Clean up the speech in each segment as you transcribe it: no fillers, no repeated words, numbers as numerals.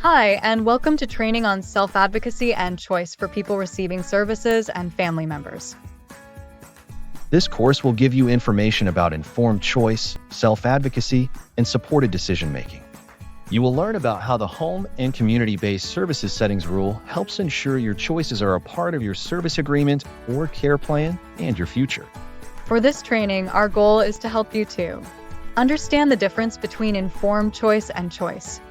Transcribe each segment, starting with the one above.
Hi, and welcome to training on self-advocacy and choice for people receiving services and family members. This course will give you information about informed choice, self-advocacy, and supported decision-making. You will learn about how the home and community-based services settings rule helps ensure your choices are a part of your service agreement or care plan and your future. For this training, our goal is to help you to understand the difference between informed choice and choice.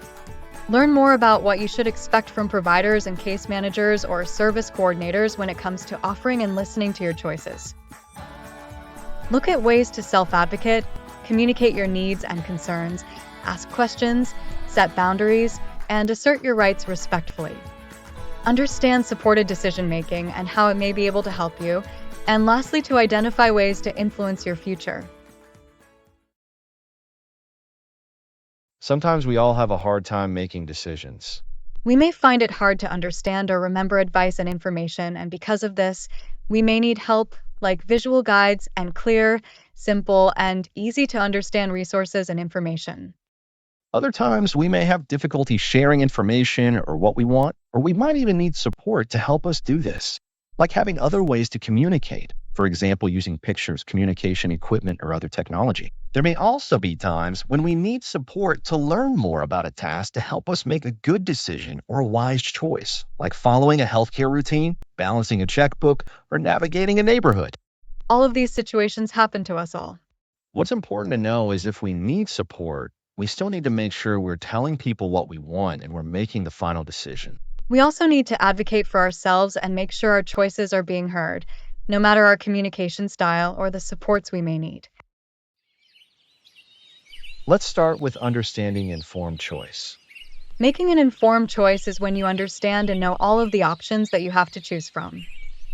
Learn more about what you should expect from providers and case managers or service coordinators when it comes to offering and listening to your choices. Look at ways to self-advocate, communicate your needs and concerns, ask questions, set boundaries, and assert your rights respectfully. Understand supported decision-making and how it may be able to help you, and lastly, to identify ways to influence your future. Sometimes we all have a hard time making decisions. We may find it hard to understand or remember advice and information, and because of this, we may need help like visual guides and clear, simple, and easy to understand resources and information. Other times, we may have difficulty sharing information or what we want, or we might even need support to help us do this, like having other ways to communicate, for example, using pictures, communication equipment, or other technology. There may also be times when we need support to learn more about a task to help us make a good decision or a wise choice, like following a healthcare routine, balancing a checkbook, or navigating a neighborhood. All of these situations happen to us all. What's important to know is if we need support, we still need to make sure we're telling people what we want and we're making the final decision. We also need to advocate for ourselves and make sure our choices are being heard, no matter our communication style or the supports we may need. Let's start with understanding informed choice. Making an informed choice is when you understand and know all of the options that you have to choose from.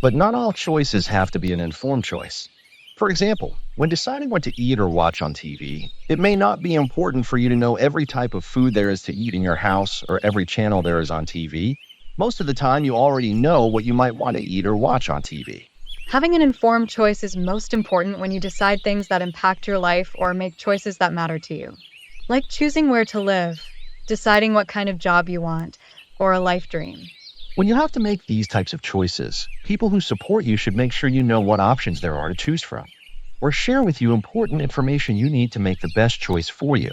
But not all choices have to be an informed choice. For example, when deciding what to eat or watch on TV, it may not be important for you to know every type of food there is to eat in your house or every channel there is on TV. Most of the time, you already know what you might want to eat or watch on TV. Having an informed choice is most important when you decide things that impact your life or make choices that matter to you, like choosing where to live, deciding what kind of job you want, or a life dream. When you have to make these types of choices, people who support you should make sure you know what options there are to choose from, or share with you important information you need to make the best choice for you.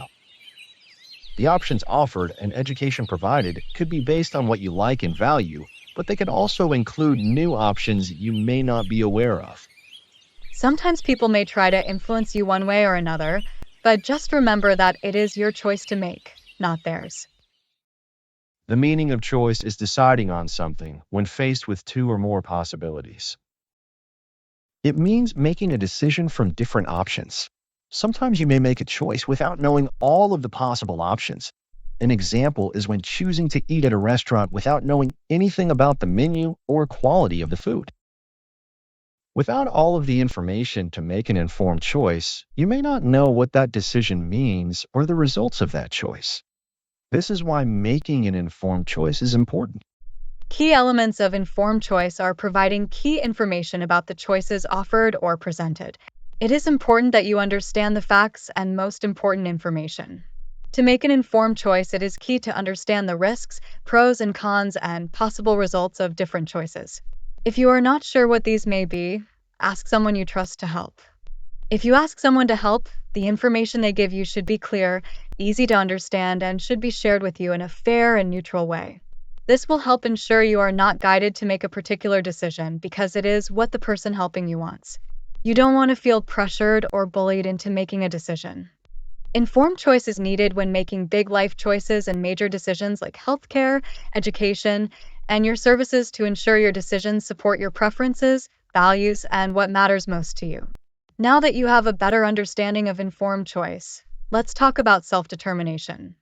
The options offered and education provided could be based on what you like and value, but they can also include new options you may not be aware of. Sometimes people may try to influence you one way or another, but just remember that it is your choice to make, not theirs. The meaning of choice is deciding on something when faced with two or more possibilities. It means making a decision from different options. Sometimes you may make a choice without knowing all of the possible options. An example is when choosing to eat at a restaurant without knowing anything about the menu or quality of the food. Without all of the information to make an informed choice, you may not know what that decision means or the results of that choice. This is why making an informed choice is important. Key elements of informed choice are providing key information about the choices offered or presented. It is important that you understand the facts and most important information. To make an informed choice, it is key to understand the risks, pros and cons, and possible results of different choices. If you are not sure what these may be, ask someone you trust to help. If you ask someone to help, the information they give you should be clear, easy to understand, and should be shared with you in a fair and neutral way. This will help ensure you are not guided to make a particular decision because it is what the person helping you wants. You don't want to feel pressured or bullied into making a decision. Informed choice is needed when making big life choices and major decisions like healthcare, education, and your services to ensure your decisions support your preferences, values, and what matters most to you. Now that you have a better understanding of informed choice, let's talk about self-determination.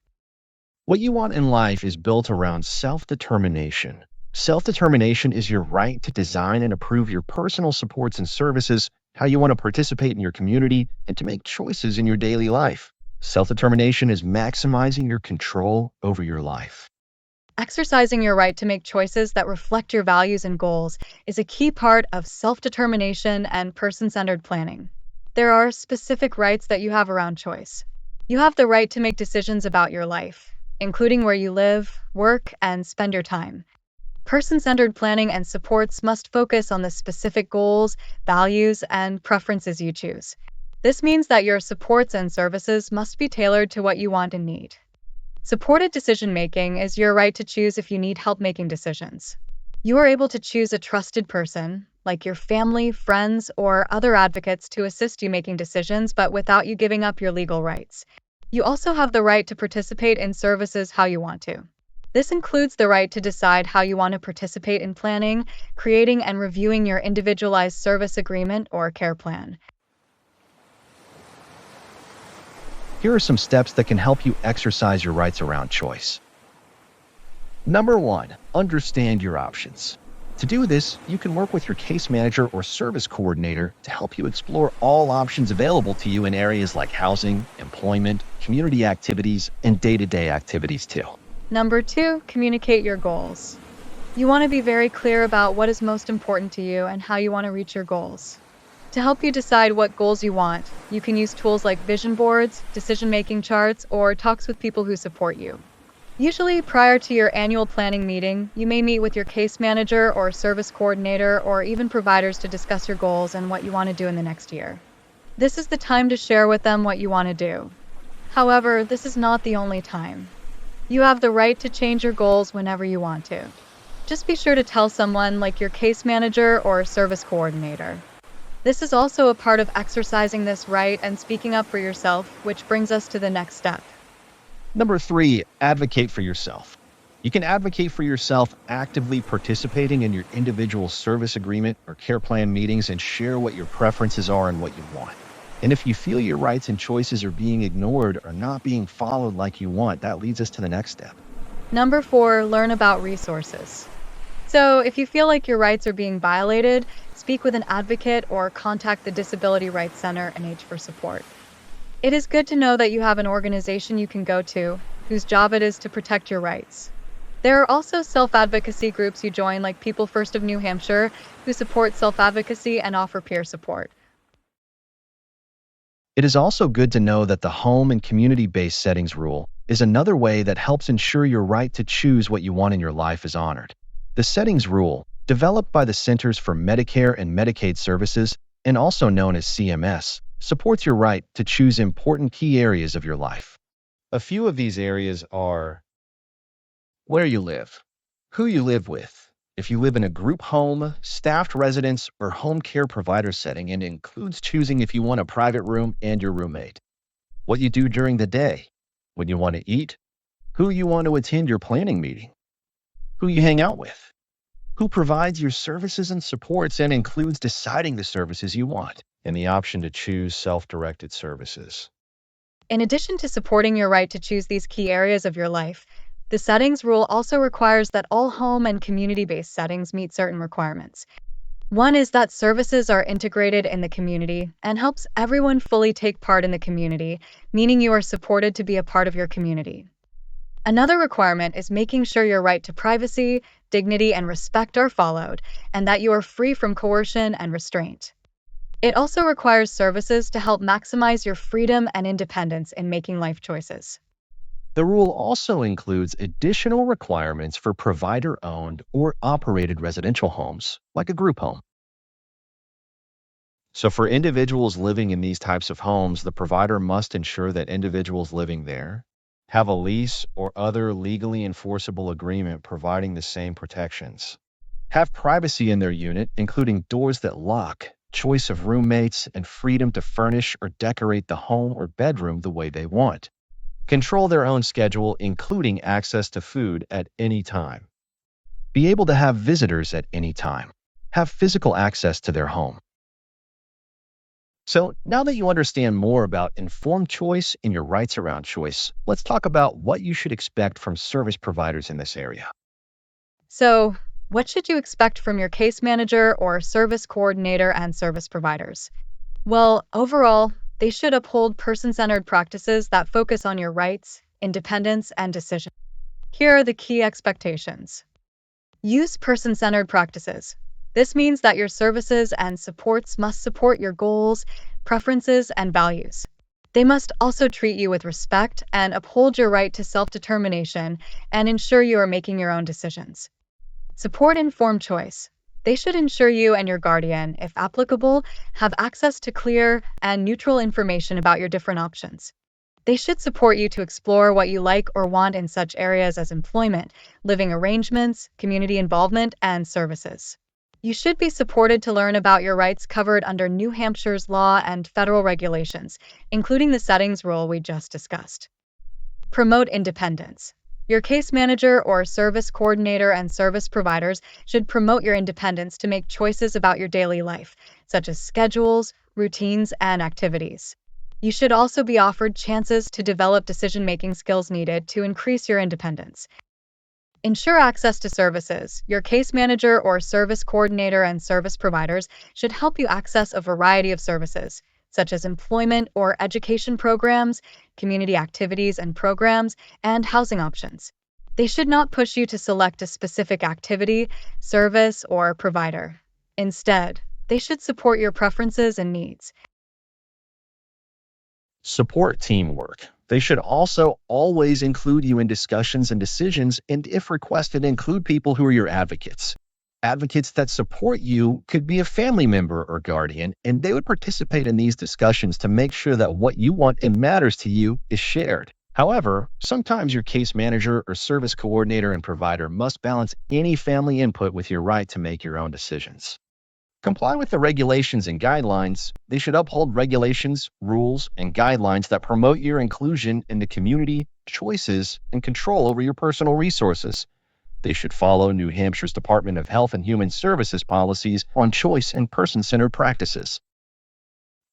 What you want in life is built around self-determination. Self-determination is your right to design and approve your personal supports and services, how you want to participate in your community, and to make choices in your daily life. Self-determination is maximizing your control over your life. Exercising your right to make choices that reflect your values and goals is a key part of self-determination and person-centered planning. There are specific rights that you have around choice. You have the right to make decisions about your life. including where you live, work, and spend your time. Person-centered planning and supports must focus on the specific goals, values, and preferences you choose. This means that your supports and services must be tailored to what you want and need. Supported decision making is your right to choose if you need help making decisions. You are able to choose a trusted person, like your family, friends, or other advocates, to assist you making decisions, but without you giving up your legal rights. You also have the right to participate in services how you want to. This includes the right to decide how you want to participate in planning, creating, and reviewing your individualized service agreement or care plan. Here are some steps that can help you exercise your rights around choice. Number 1, understand your options. To do this, you can work with your case manager or service coordinator to help you explore all options available to you in areas like housing, employment, community activities, and day-to-day activities too. Number 2, communicate your goals. You want to be very clear about what is most important to you and how you want to reach your goals. To help you decide what goals you want, you can use tools like vision boards, decision-making charts, or talks with people who support you. Usually, prior to your annual planning meeting, you may meet with your case manager or service coordinator or even providers to discuss your goals and what you want to do in the next year. This is the time to share with them what you want to do. However, this is not the only time. You have the right to change your goals whenever you want to. Just be sure to tell someone like your case manager or service coordinator. This is also a part of exercising this right and speaking up for yourself, which brings us to the next step. Number 3, advocate for yourself. You can advocate for yourself actively participating in your individual service agreement or care plan meetings and share what your preferences are and what you want. And if you feel your rights and choices are being ignored or not being followed like you want, that leads us to the next step. Number 4, learn about resources. So, if you feel like your rights are being violated, speak with an advocate or contact the Disability Rights Center and H for support. It is good to know that you have an organization you can go to, whose job it is to protect your rights. There are also self-advocacy groups you join, like People First of New Hampshire, who support self-advocacy and offer peer support. It is also good to know that the home and community-based settings rule is another way that helps ensure your right to choose what you want in your life is honored. The settings rule, developed by the Centers for Medicare and Medicaid Services, and also known as CMS, supports your right to choose important key areas of your life. A few of these areas are where you live, who you live with, if you live in a group home, staffed residence, or home care provider setting, and includes choosing if you want a private room and your roommate, what you do during the day, when you want to eat, who you want to attend your planning meeting, who you hang out with, who provides your services and supports, and includes deciding the services you want, and the option to choose self-directed services. In addition to supporting your right to choose these key areas of your life, the settings rule also requires that all home and community-based settings meet certain requirements. One is that services are integrated in the community and helps everyone fully take part in the community, meaning you are supported to be a part of your community. Another requirement is making sure your right to privacy, dignity, and respect are followed, and that you are free from coercion and restraint. It also requires services to help maximize your freedom and independence in making life choices. The rule also includes additional requirements for provider-owned or operated residential homes, like a group home. So for individuals living in these types of homes, the provider must ensure that individuals living there have a lease or other legally enforceable agreement providing the same protections, have privacy in their unit, including doors that lock, choice of roommates, and freedom to furnish or decorate the home or bedroom the way they want, control their own schedule, including access to food at any time, be able to have visitors at any time, have physical access to their home. So now that you understand more about informed choice and your rights around choice, let's talk about what you should expect from service providers in this area. So, what should you expect from your case manager or service coordinator and service providers? Well, overall, they should uphold person-centered practices that focus on your rights, independence, and decision. Here are the key expectations. Use person-centered practices. This means that your services and supports must support your goals, preferences, and values. They must also treat you with respect and uphold your right to self-determination and ensure you are making your own decisions. Support informed choice. They should ensure you and your guardian, if applicable, have access to clear and neutral information about your different options. They should support you to explore what you like or want in such areas as employment, living arrangements, community involvement, and services. You should be supported to learn about your rights covered under New Hampshire's law and federal regulations, including the settings rule we just discussed. Promote independence. Your case manager or service coordinator and service providers should promote your independence to make choices about your daily life, such as schedules, routines, and activities. You should also be offered chances to develop decision-making skills needed to increase your independence. Ensure access to services. Your case manager or service coordinator and service providers should help you access a variety of services, such as employment or education programs, community activities and programs, and housing options. They should not push you to select a specific activity, service, or provider. Instead, they should support your preferences and needs. Support teamwork. They should also always include you in discussions and decisions, and if requested, include people who are your advocates. Advocates that support you could be a family member or guardian, and they would participate in these discussions to make sure that what you want and matters to you is shared. However, sometimes your case manager or service coordinator and provider must balance any family input with your right to make your own decisions. Comply with the regulations and guidelines. They should uphold regulations, rules, and guidelines that promote your inclusion in the community, choices, and control over your personal resources. They should follow New Hampshire's Department of Health and Human Services policies on choice and person-centered practices.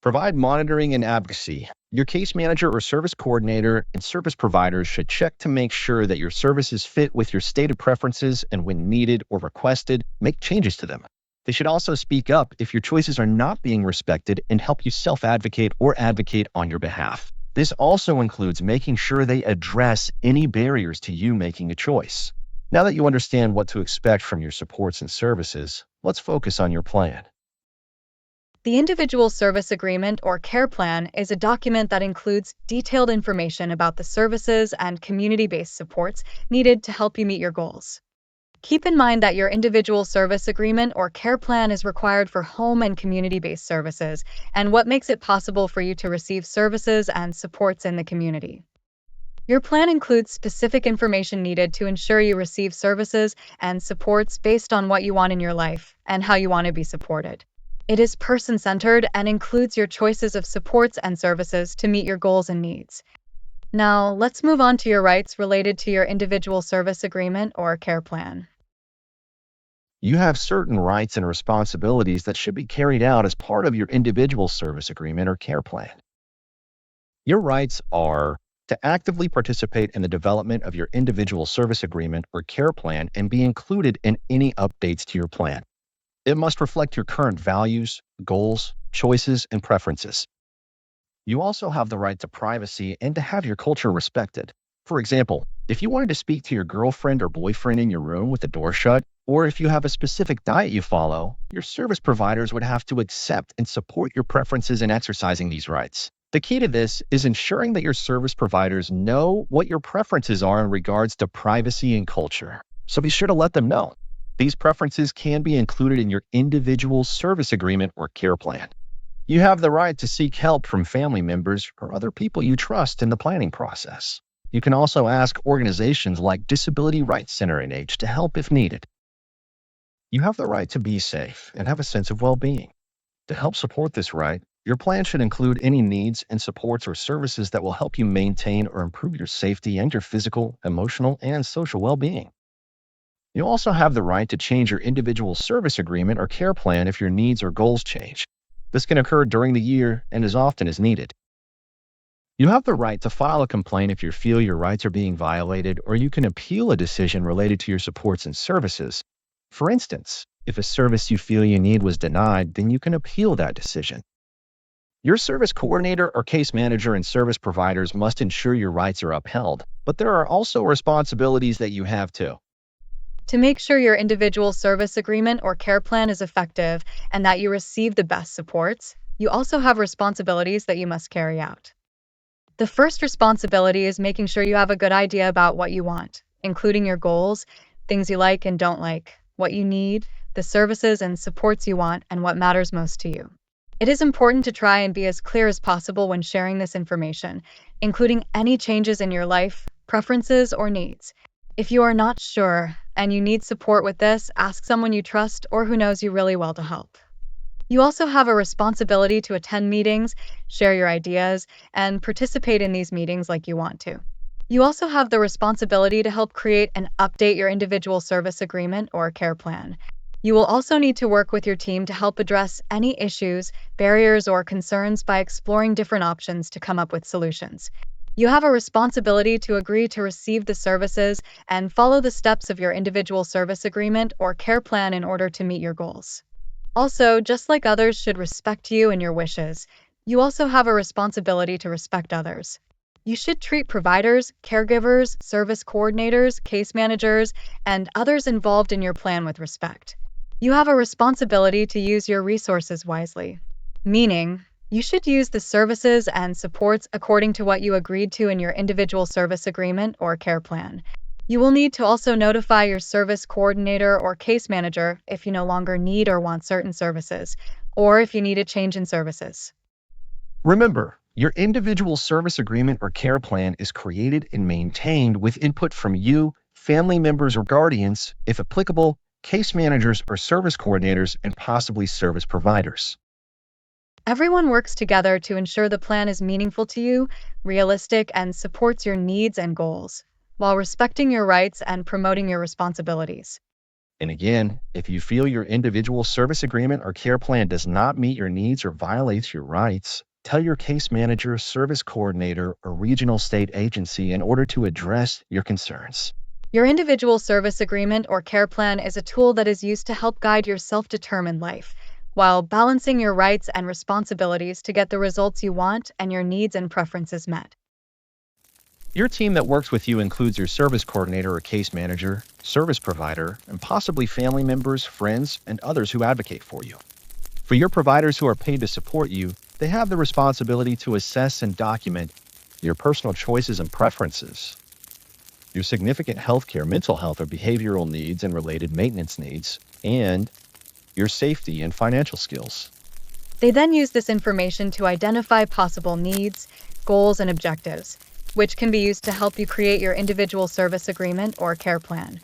Provide monitoring and advocacy. Your case manager or service coordinator and service providers should check to make sure that your services fit with your stated preferences, and when needed or requested, make changes to them. They should also speak up if your choices are not being respected and help you self-advocate or advocate on your behalf. This also includes making sure they address any barriers to you making a choice. Now that you understand what to expect from your supports and services, let's focus on your plan. The Individual Service Agreement or Care Plan is a document that includes detailed information about the services and community-based supports needed to help you meet your goals. Keep in mind that your Individual Service Agreement or Care Plan is required for home and community-based services, and what makes it possible for you to receive services and supports in the community. Your plan includes specific information needed to ensure you receive services and supports based on what you want in your life and how you want to be supported. It is person-centered and includes your choices of supports and services to meet your goals and needs. Now, let's move on to your rights related to your Individual Service Agreement or Care Plan. You have certain rights and responsibilities that should be carried out as part of your Individual Service Agreement or Care Plan. Your rights are to actively participate in the development of your Individual Service Agreement or Care Plan and be included in any updates to your plan. It must reflect your current values, goals, choices, and preferences. You also have the right to privacy and to have your culture respected. For example, if you wanted to speak to your girlfriend or boyfriend in your room with the door shut, or if you have a specific diet you follow, your service providers would have to accept and support your preferences in exercising these rights. The key to this is ensuring that your service providers know what your preferences are in regards to privacy and culture. So be sure to let them know. These preferences can be included in your Individual Service Agreement or Care Plan. You have the right to seek help from family members or other people you trust in the planning process. You can also ask organizations like Disability Rights Center NH to help if needed. You have the right to be safe and have a sense of well-being. To help support this right, your plan should include any needs and supports or services that will help you maintain or improve your safety and your physical, emotional, and social well-being. You also have the right to change your Individual Service Agreement or Care Plan if your needs or goals change. This can occur during the year and as often as needed. You have the right to file a complaint if you feel your rights are being violated, or you can appeal a decision related to your supports and services. For instance, if a service you feel you need was denied, then you can appeal that decision. Your service coordinator or case manager and service providers must ensure your rights are upheld, but there are also responsibilities that you have too. To make sure your Individual Service Agreement or Care Plan is effective and that you receive the best supports, you also have responsibilities that you must carry out. The first responsibility is making sure you have a good idea about what you want, including your goals, things you like and don't like, what you need, the services and supports you want, and what matters most to you. It is important to try and be as clear as possible when sharing this information, including any changes in your life, preferences, or needs. If you are not sure and you need support with this, ask someone you trust or who knows you really well to help. You also have a responsibility to attend meetings, share your ideas, and participate in these meetings like you want to. You also have the responsibility to help create and update your individual service agreement or care plan. You will also need to work with your team to help address any issues, barriers, or concerns by exploring different options to come up with solutions. You have a responsibility to agree to receive the services and follow the steps of your individual service agreement or care plan in order to meet your goals. Also, just like others should respect you and your wishes, you also have a responsibility to respect others. You should treat providers, caregivers, service coordinators, case managers, and others involved in your plan with respect. You have a responsibility to use your resources wisely, meaning you should use the services and supports according to what you agreed to in your individual service agreement or care plan. You will need to also notify your service coordinator or case manager if you no longer need or want certain services, or if you need a change in services. Remember, your individual service agreement or care plan is created and maintained with input from you, family members or guardians, if applicable, case managers or service coordinators, and possibly service providers. Everyone works together to ensure the plan is meaningful to you, realistic, and supports your needs and goals, while respecting your rights and promoting your responsibilities. And again, if you feel your individual service agreement or care plan does not meet your needs or violates your rights, tell your case manager, service coordinator, or regional state agency in order to address your concerns. Your individual service agreement or care plan is a tool that is used to help guide your self-determined life, while balancing your rights and responsibilities to get the results you want and your needs and preferences met. Your team that works with you includes your service coordinator or case manager, service provider, and possibly family members, friends, and others who advocate for you. For your providers who are paid to support you, they have the responsibility to assess and document your personal choices and preferences, your significant healthcare, mental health, or behavioral needs and related maintenance needs, and your safety and financial skills. They then use this information to identify possible needs, goals, and objectives, which can be used to help you create your individual service agreement or care plan.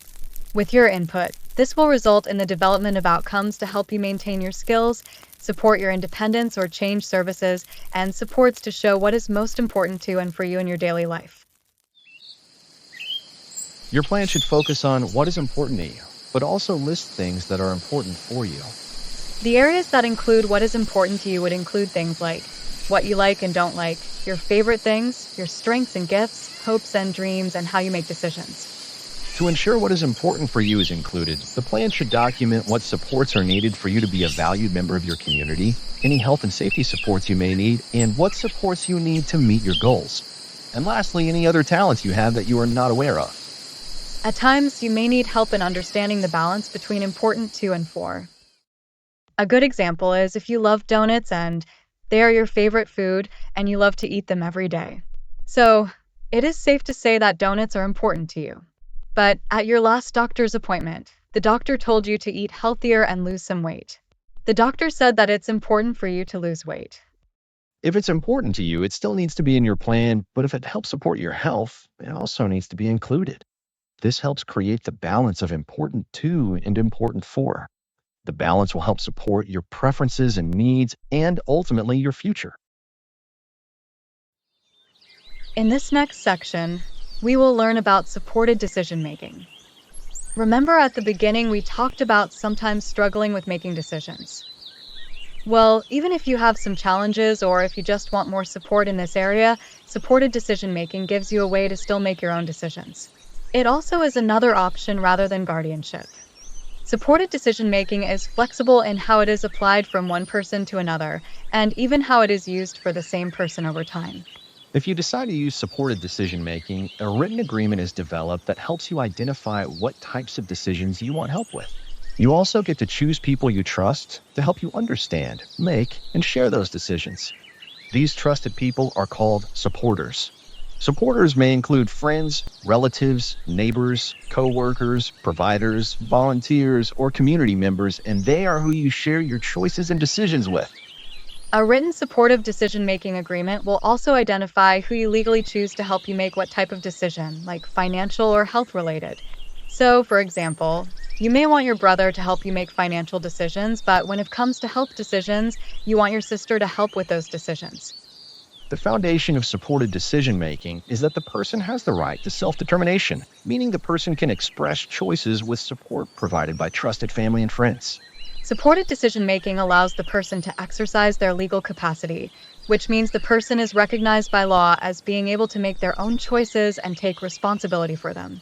With your input, this will result in the development of outcomes to help you maintain your skills, support your independence or change services, and supports to show what is most important to and for you in your daily life. Your plan should focus on what is important to you, but also list things that are important for you. The areas that include what is important to you would include things like what you like and don't like, your favorite things, your strengths and gifts, hopes and dreams, and how you make decisions. To ensure what is important for you is included, the plan should document what supports are needed for you to be a valued member of your community, any health and safety supports you may need, and what supports you need to meet your goals. And lastly, any other talents you have that you are not aware of. At times, you may need help in understanding the balance between important to and for. A good example is if you love donuts and they are your favorite food and you love to eat them every day. So, it is safe to say that donuts are important to you. But at your last doctor's appointment, the doctor told you to eat healthier and lose some weight. The doctor said that it's important for you to lose weight. If it's important to you, it still needs to be in your plan, but if it helps support your health, it also needs to be included. This helps create the balance of important to and important for. The balance will help support your preferences and needs and ultimately your future. In this next section, we will learn about supported decision-making. Remember at the beginning we talked about sometimes struggling with making decisions. Well, even if you have some challenges or if you just want more support in this area, supported decision-making gives you a way to still make your own decisions. It also is another option rather than guardianship. Supported decision-making is flexible in how it is applied from one person to another, and even how it is used for the same person over time. If you decide to use supported decision-making, a written agreement is developed that helps you identify what types of decisions you want help with. You also get to choose people you trust to help you understand, make, and share those decisions. These trusted people are called supporters. Supporters may include friends, relatives, neighbors, coworkers, providers, volunteers, or community members, and they are who you share your choices and decisions with. A written supportive decision-making agreement will also identify who you legally choose to help you make what type of decision, like financial or health-related. So, for example, you may want your brother to help you make financial decisions, but when it comes to health decisions, you want your sister to help with those decisions. The foundation of supported decision making is that the person has the right to self determination, meaning the person can express choices with support provided by trusted family and friends. Supported decision-making allows the person to exercise their legal capacity, which means the person is recognized by law as being able to make their own choices and take responsibility for them.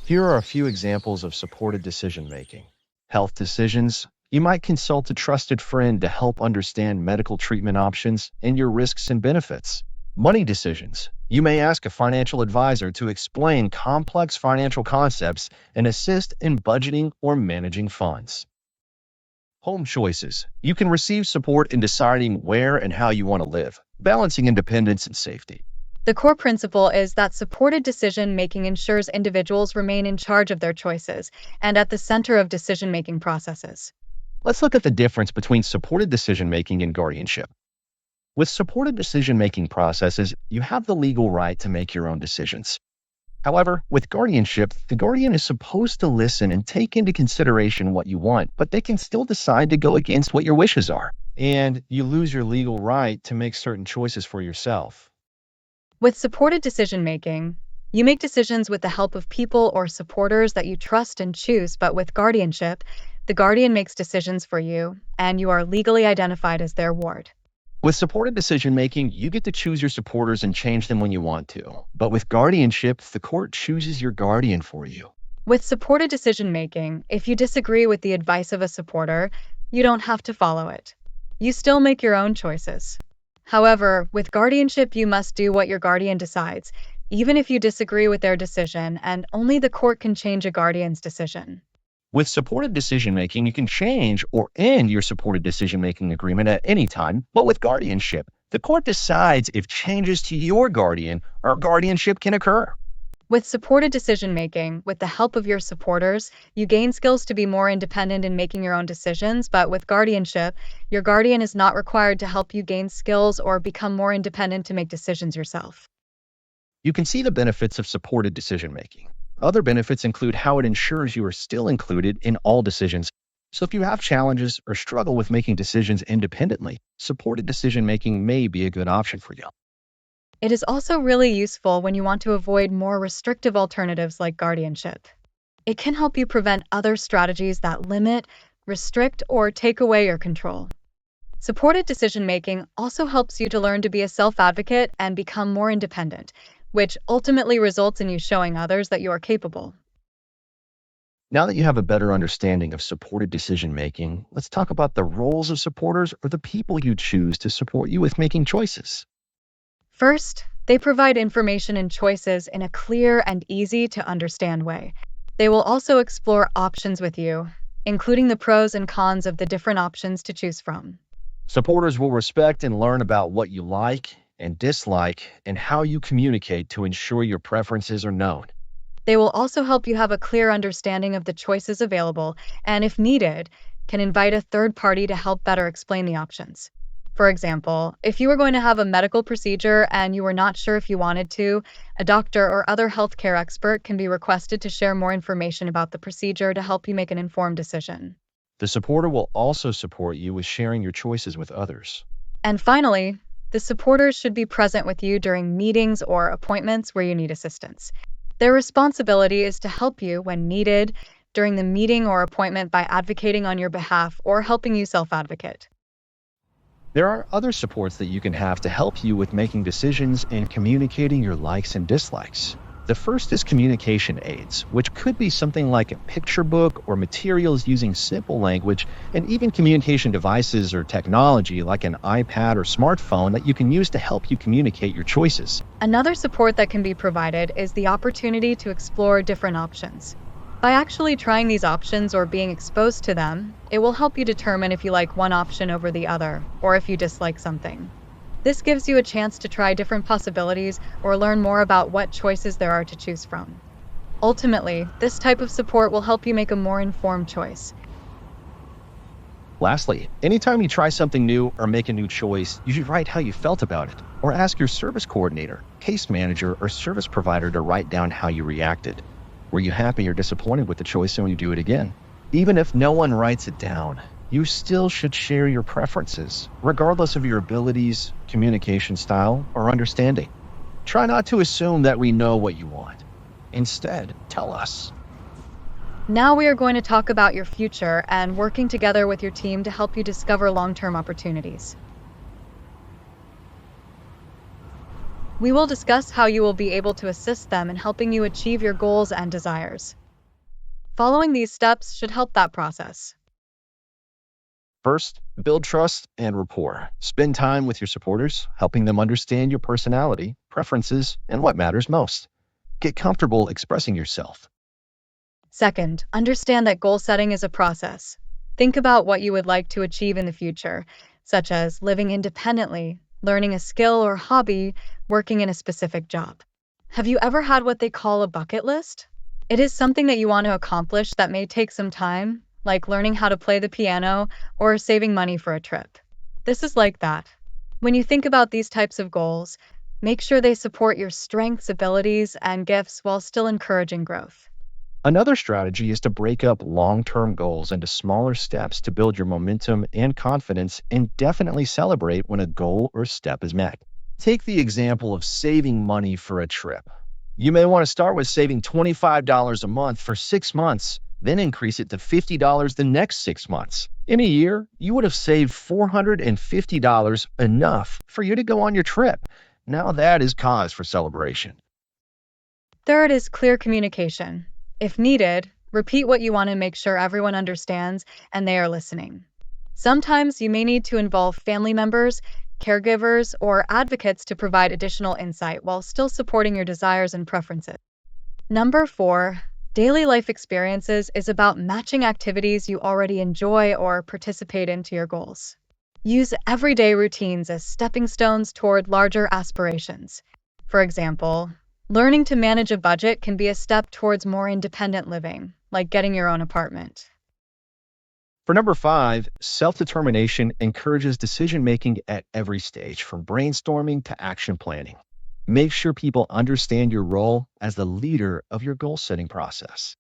Here are a few examples of supported decision making. Health decisions. You might consult a trusted friend to help understand medical treatment options and your risks and benefits. Money decisions. You may ask a financial advisor to explain complex financial concepts and assist in budgeting or managing funds. Home choices. You can receive support in deciding where and how you want to live, balancing independence and safety. The core principle is that supported decision-making ensures individuals remain in charge of their choices and at the center of decision-making processes. Let's look at the difference between supported decision making and guardianship. With supported decision making processes, you have the legal right to make your own decisions. However, with guardianship, the guardian is supposed to listen and take into consideration what you want, but they can still decide to go against what your wishes are. And you lose your legal right to make certain choices for yourself. With supported decision-making, you make decisions with the help of people or supporters that you trust and choose, but with guardianship, the guardian makes decisions for you, and you are legally identified as their ward. With supported decision making, you get to choose your supporters and change them when you want to. But with guardianship, the court chooses your guardian for you. With supported decision-making, if you disagree with the advice of a supporter, you don't have to follow it. You still make your own choices. However, with guardianship, you must do what your guardian decides, even if you disagree with their decision, and only the court can change a guardian's decision. With supported decision making, you can change or end your supported decision making agreement at any time. But with guardianship, the court decides if changes to your guardian or guardianship can occur. With supported decision-making, with the help of your supporters, you gain skills to be more independent in making your own decisions, but with guardianship, your guardian is not required to help you gain skills or become more independent to make decisions yourself. You can see the benefits of supported decision making. Other benefits include how it ensures you are still included in all decisions. So if you have challenges or struggle with making decisions independently, supported decision making may be a good option for you. It is also really useful when you want to avoid more restrictive alternatives like guardianship. It can help you prevent other strategies that limit, restrict, or take away your control. Supported decision-making also helps you to learn to be a self-advocate and become more independent, which ultimately results in you showing others that you are capable. Now that you have a better understanding of supported decision making, let's talk about the roles of supporters or the people you choose to support you with making choices. First, they provide information and choices in a clear and easy to understand way. They will also explore options with you, including the pros and cons of the different options to choose from. Supporters will respect and learn about what you like and dislike and how you communicate to ensure your preferences are known. They will also help you have a clear understanding of the choices available and, if needed, can invite a third party to help better explain the options. For example, if you were going to have a medical procedure and you were not sure if you wanted to, a doctor or other healthcare expert can be requested to share more information about the procedure to help you make an informed decision. The supporter will also support you with sharing your choices with others. And finally, the supporters should be present with you during meetings or appointments where you need assistance. Their responsibility is to help you when needed during the meeting or appointment by advocating on your behalf or helping you self-advocate. There are other supports that you can have to help you with making decisions and communicating your likes and dislikes. The first is communication aids, which could be something like a picture book or materials using simple language, and even communication devices or technology like an iPad or smartphone that you can use to help you communicate your choices. Another support that can be provided is the opportunity to explore different options. By actually trying these options or being exposed to them, it will help you determine if you like one option over the other, or if you dislike something. This gives you a chance to try different possibilities or learn more about what choices there are to choose from. Ultimately, this type of support will help you make a more informed choice. Lastly, anytime you try something new or make a new choice, you should write how you felt about it, or ask your service coordinator, case manager, or service provider to write down how you reacted. Were you happy or disappointed with the choice when you do it again? Even if no one writes it down, you still should share your preferences, regardless of your abilities, communication style, or understanding. Try not to assume that we know what you want. Instead, tell us. Now we are going to talk about your future and working together with your team to help you discover long-term opportunities. We will discuss how you will be able to assist them in helping you achieve your goals and desires. Following these steps should help that process. First, build trust and rapport. Spend time with your supporters, helping them understand your personality, preferences, and what matters most. Get comfortable expressing yourself. Second, understand that goal setting is a process. Think about what you would like to achieve in the future, such as living independently, learning a skill or hobby, working in a specific job. Have you ever had what they call a bucket list? It is something that you want to accomplish that may take some time, like learning how to play the piano or saving money for a trip. This is like that. When you think about these types of goals, make sure they support your strengths, abilities, and gifts while still encouraging growth. Another strategy is to break up long-term goals into smaller steps to build your momentum and confidence, and definitely celebrate when a goal or step is met. Take the example of saving money for a trip. You may want to start with saving $25 a month for 6 months, then increase it to $50 the next 6 months. In a year, you would have saved $450, enough for you to go on your trip. Now that is cause for celebration. Third is clear communication. If needed, repeat what you want to make sure everyone understands and they are listening. Sometimes you may need to involve family members, caregivers, or advocates to provide additional insight while still supporting your desires and preferences. Number four, daily life experiences is about matching activities you already enjoy or participate in to your goals. Use everyday routines as stepping stones toward larger aspirations. For example, learning to manage a budget can be a step towards more independent living, like getting your own apartment. For number five, self-determination encourages decision-making at every stage, from brainstorming to action planning. Make sure people understand your role as the leader of your goal-setting process.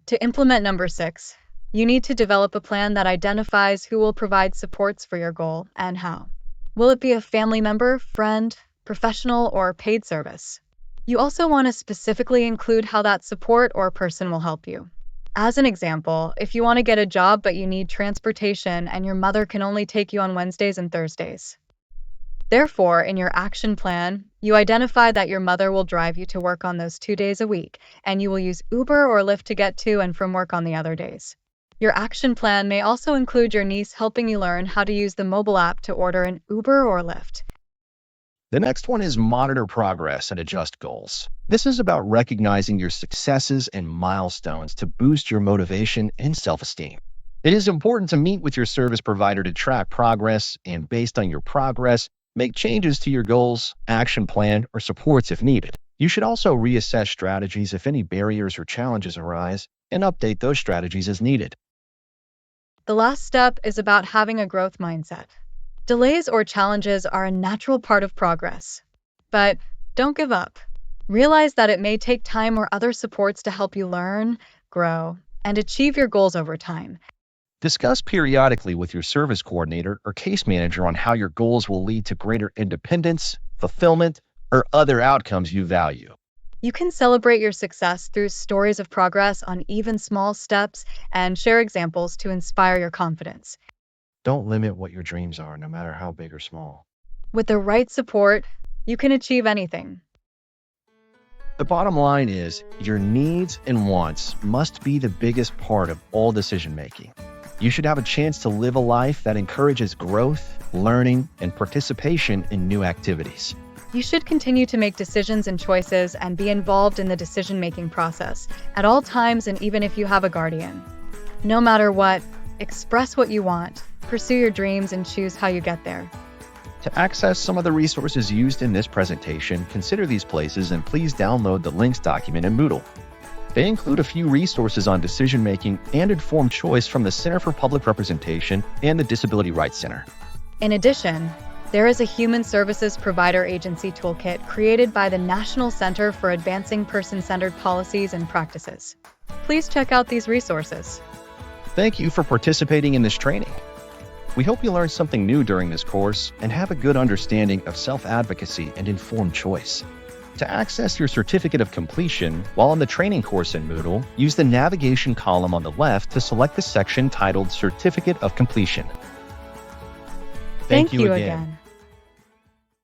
To implement number six, you need to develop a plan that identifies who will provide supports for your goal and how. Will it be a family member, friend, professional, or paid service? You also want to specifically include how that support or person will help you. As an example, if you want to get a job but you need transportation and your mother can only take you on Wednesdays and Thursdays. Therefore, in your action plan, you identify that your mother will drive you to work on those 2 days a week, and you will use Uber or Lyft to get to and from work on the other days. Your action plan may also include your niece helping you learn how to use the mobile app to order an Uber or Lyft. The next one is monitor progress and adjust goals. This is about recognizing your successes and milestones to boost your motivation and self-esteem. It is important to meet with your service provider to track progress, and based on your progress, make changes to your goals, action plan, or supports if needed. You should also reassess strategies if any barriers or challenges arise, and update those strategies as needed. The last step is about having a growth mindset. Delays or challenges are a natural part of progress. But don't give up. Realize that it may take time or other supports to help you learn, grow, and achieve your goals over time. Discuss periodically with your service coordinator or case manager on how your goals will lead to greater independence, fulfillment, or other outcomes you value. You can celebrate your success through stories of progress on even small steps and share examples to inspire your confidence. Don't limit what your dreams are, no matter how big or small. With the right support, you can achieve anything. The bottom line is, your needs and wants must be the biggest part of all decision making. You should have a chance to live a life that encourages growth, learning, and participation in new activities. You should continue to make decisions and choices and be involved in the decision-making process at all times, and even if you have a guardian. No matter what, express what you want, pursue your dreams, and choose how you get there. To access some of the resources used in this presentation, consider these places and please download the links document in Moodle. They include a few resources on decision-making and informed choice from the Center for Public Representation and the Disability Rights Center. In addition, there is a Human Services Provider Agency Toolkit created by the National Center for Advancing Person-Centered Policies and Practices. Please check out these resources. Thank you for participating in this training. We hope you learned something new during this course and have a good understanding of self-advocacy and informed choice. To access your certificate of completion while on the training course in Moodle, use the navigation column on the left to select the section titled Certificate of Completion. Thank you again.